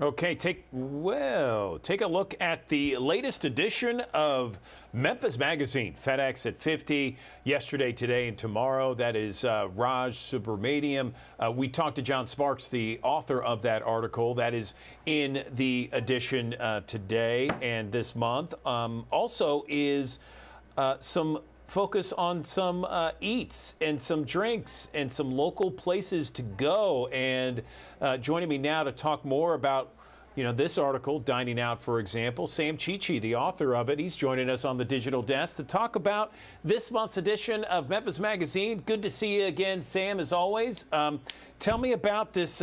Okay, take a look at the latest edition of Memphis Magazine. FedEx at 50 yesterday, today, and tomorrow. That is Raj Subramaniam. We talked to John Sparks, the author of that article. That is in the edition today and this month. Also is some focus on some eats and some drinks and some local places to go. And joining me now to talk more about this article, Dining Out, for example, Sam Cicci, the author of it. He's joining us on the digital desk to talk about this month's edition of Memphis Magazine. Good to see you again, Sam, as always. Tell me about this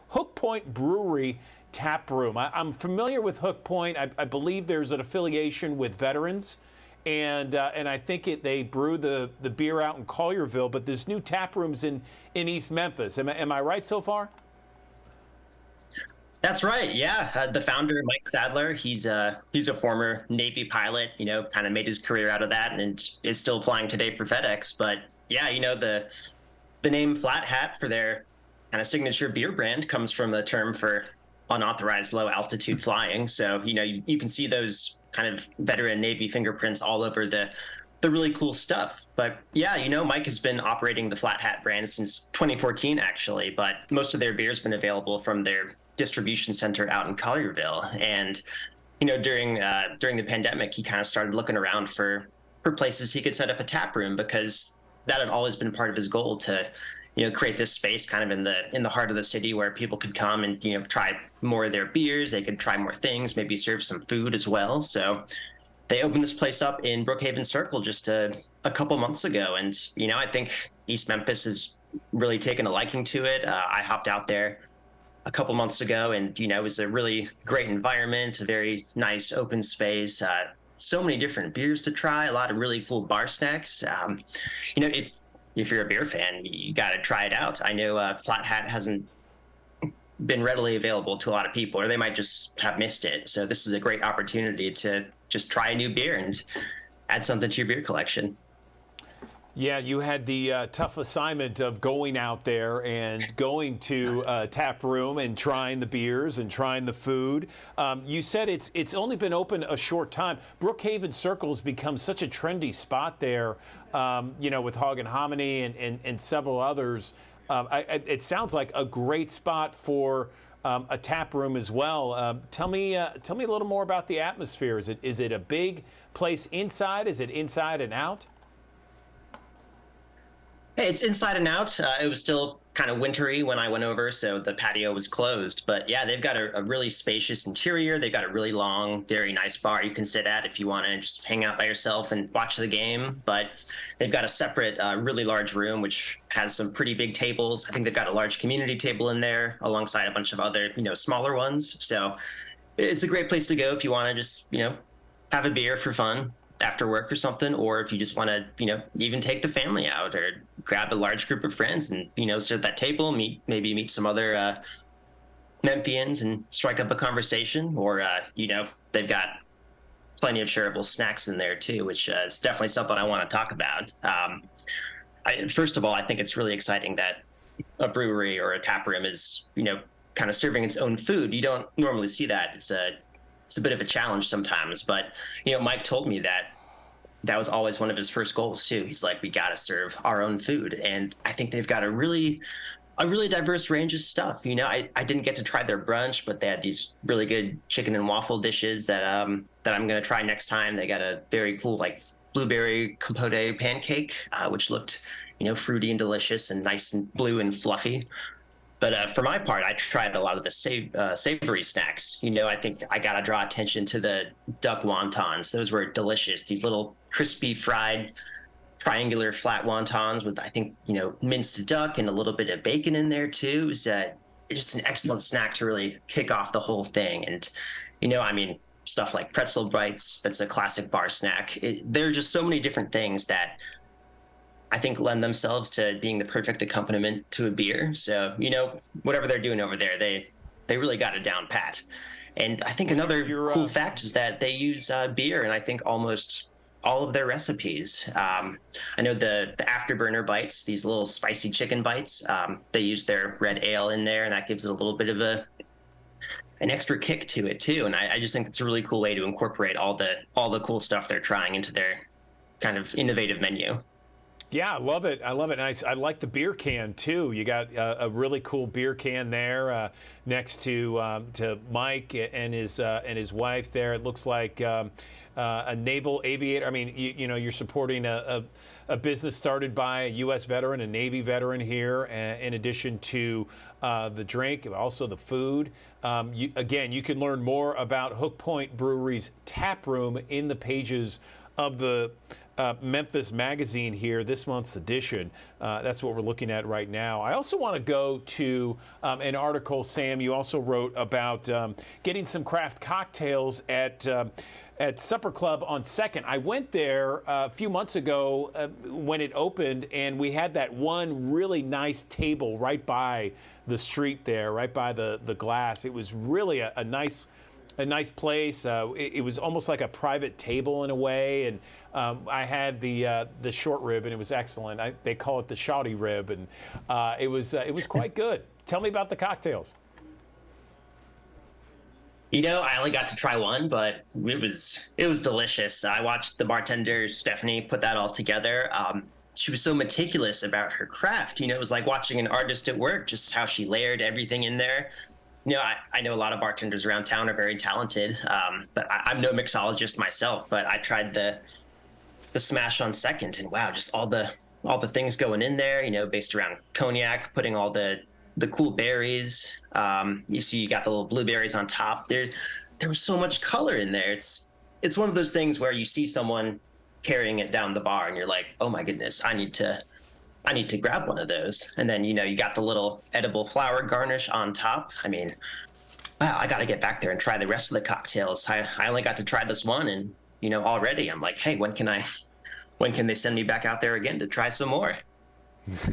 Hook Point Brewery tap room. I'm familiar with Hook Point. I believe there's an affiliation with veterans. And I think they brew the beer out in Collierville, but this new tap room's in East Memphis. Am I right so far? That's right. Yeah. The founder, Mike Sadler, he's a former Navy pilot, kind of made his career out of that and is still flying today for FedEx. But yeah, the name Flat Hat for their kind of signature beer brand comes from the term for unauthorized low altitude flying. So, you can see those kind of veteran Navy fingerprints all over the really cool stuff. But yeah, Mike has been operating the Flat Hat brand since 2014, actually, but most of their beer has been available from their distribution center out in Collierville. And, during the pandemic, he kind of started looking around for places he could set up a tap room, because that had always been part of his goal to, create this space kind of in the heart of the city where people could come and, try more of their beers. They could try more things, maybe serve some food as well. So they opened this place up in Brookhaven Circle just a couple months ago. And, I think East Memphis has really taken a liking to it. I hopped out there a couple months ago, and, it was a really great environment, a very nice open space, so many different beers to try, a lot of really cool bar snacks. If you're a beer fan, you got to try it out. I know Flat Hat hasn't been readily available to a lot of people, or they might just have missed it. So this is a great opportunity to just try a new beer and add something to your beer collection. Yeah, you had the tough assignment of going out there and going to tap room and trying the beers and trying the food. You said it's only been open a short time. Brookhaven Circle has become such a trendy spot there, with Hog and Hominy and several others. It sounds like a great spot for a tap room as well. Tell me a little more about the atmosphere. Is it a big place inside? Is it inside and out? Hey, it's inside and out. It was still kind of wintry when I went over, so the patio was closed. But yeah, they've got a really spacious interior. They've got a really long, very nice bar you can sit at if you want to just hang out by yourself and watch the game. But they've got a separate, really large room, which has some pretty big tables. I think they've got a large community table in there alongside a bunch of other, smaller ones. So it's a great place to go if you want to just, have a beer for fun after work or something, or if you just want to, even take the family out or grab a large group of friends and, sit at that table, maybe meet some other Memphians and strike up a conversation, or, they've got plenty of shareable snacks in there too, which is definitely something I want to talk about. First of all, I think it's really exciting that a brewery or a tap room is, kind of serving its own food. You don't normally see that. It's a bit of a challenge sometimes, but Mike told me that was always one of his first goals too. He's like, we got to serve our own food, and I think they've got a really diverse range of stuff. I didn't get to try their brunch, but they had these really good chicken and waffle dishes that I'm gonna try next time. They got a very cool blueberry compote pancake, which looked fruity and delicious and nice and blue and fluffy. But for my part, I tried a lot of the savory snacks. I think I got to draw attention to the duck wontons. Those were delicious. These little crispy fried triangular flat wontons with, I think, minced duck and a little bit of bacon in there too. It was just an excellent snack to really kick off the whole thing. And, stuff like pretzel bites, that's a classic bar snack. There are just so many different things that I think lend themselves to being the perfect accompaniment to a beer. So, whatever they're doing over there, they really got it down pat. And I think another cool fact is that they use beer, and I think almost all of their recipes. I know the afterburner bites, these little spicy chicken bites, they use their red ale in there, and that gives it a little bit of a an extra kick to it too. And I just think it's a really cool way to incorporate all the cool stuff they're trying into their kind of innovative menu. Yeah, I love it. I love it. I like the beer can too. You got a really cool beer can there next to Mike and his wife there. It looks like a naval aviator. I mean, you know, you're supporting a business started by a U.S. veteran, a Navy veteran here, in addition to the drink, also the food. Again, you can learn more about Hook Point Brewery's tap room in the pages of the Memphis magazine here, this month's edition. That's what we're looking at right now. I also want to go to an article, Sam, you also wrote about getting some craft cocktails at Supper Club on 2nd. I went there a few months ago when it opened, and we had that one really nice table right by the street there, right by the glass. It was really a nice place. It was almost like a private table in a way, and I had the short rib, and it was excellent. They call it the shoddy rib, and it was quite good. Tell me about the cocktails. You know, I only got to try one, but it was delicious. I watched the bartender Stephanie put that all together. She was so meticulous about her craft. You know, it was like watching an artist at work, just how she layered everything in there. You know, I know a lot of bartenders around town are very talented, but I'm no mixologist myself. But I tried the smash on 2nd, and wow, just all the things going in there. You know, based around cognac, putting all the cool berries. You see, you got the little blueberries on top. There was so much color in there. It's one of those things where you see someone carrying it down the bar, and you're like, oh my goodness, I need to grab one of those. And then, you know, you got the little edible flower garnish on top. I mean, wow, I got to get back there and try the rest of the cocktails. I only got to try this one, and, you know, already I'm like, hey, when can they send me back out there again to try some more?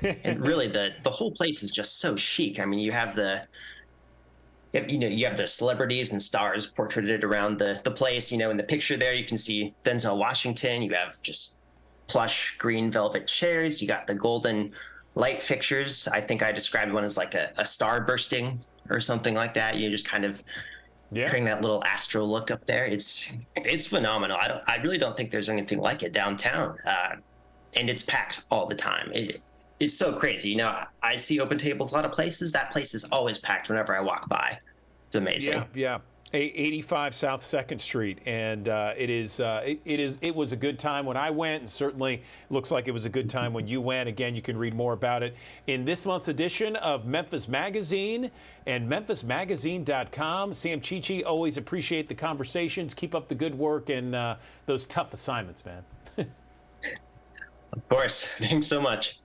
And really, the whole place is just so chic. I mean, you have the celebrities and stars portraited around the place. You know, in the picture there, you can see Denzel Washington. You have just plush green velvet chairs. You got the golden light fixtures. I think I described one as like a star bursting or something like that. You just kind of bring that little astro look up there. It's phenomenal. I really don't think there's anything like it downtown, and it's packed all the time. It's so crazy. You know, I see open tables a lot of places. That place is always packed whenever I walk by. It's amazing. Yeah. 85 South 2nd Street, and it was a good time when I went, and certainly looks like it was a good time when you went. Again, you can read more about it in this month's edition of Memphis Magazine and memphismagazine.com. Sam Cicci, always appreciate the conversations. Keep up the good work and those tough assignments, man. Of course. Thanks so much.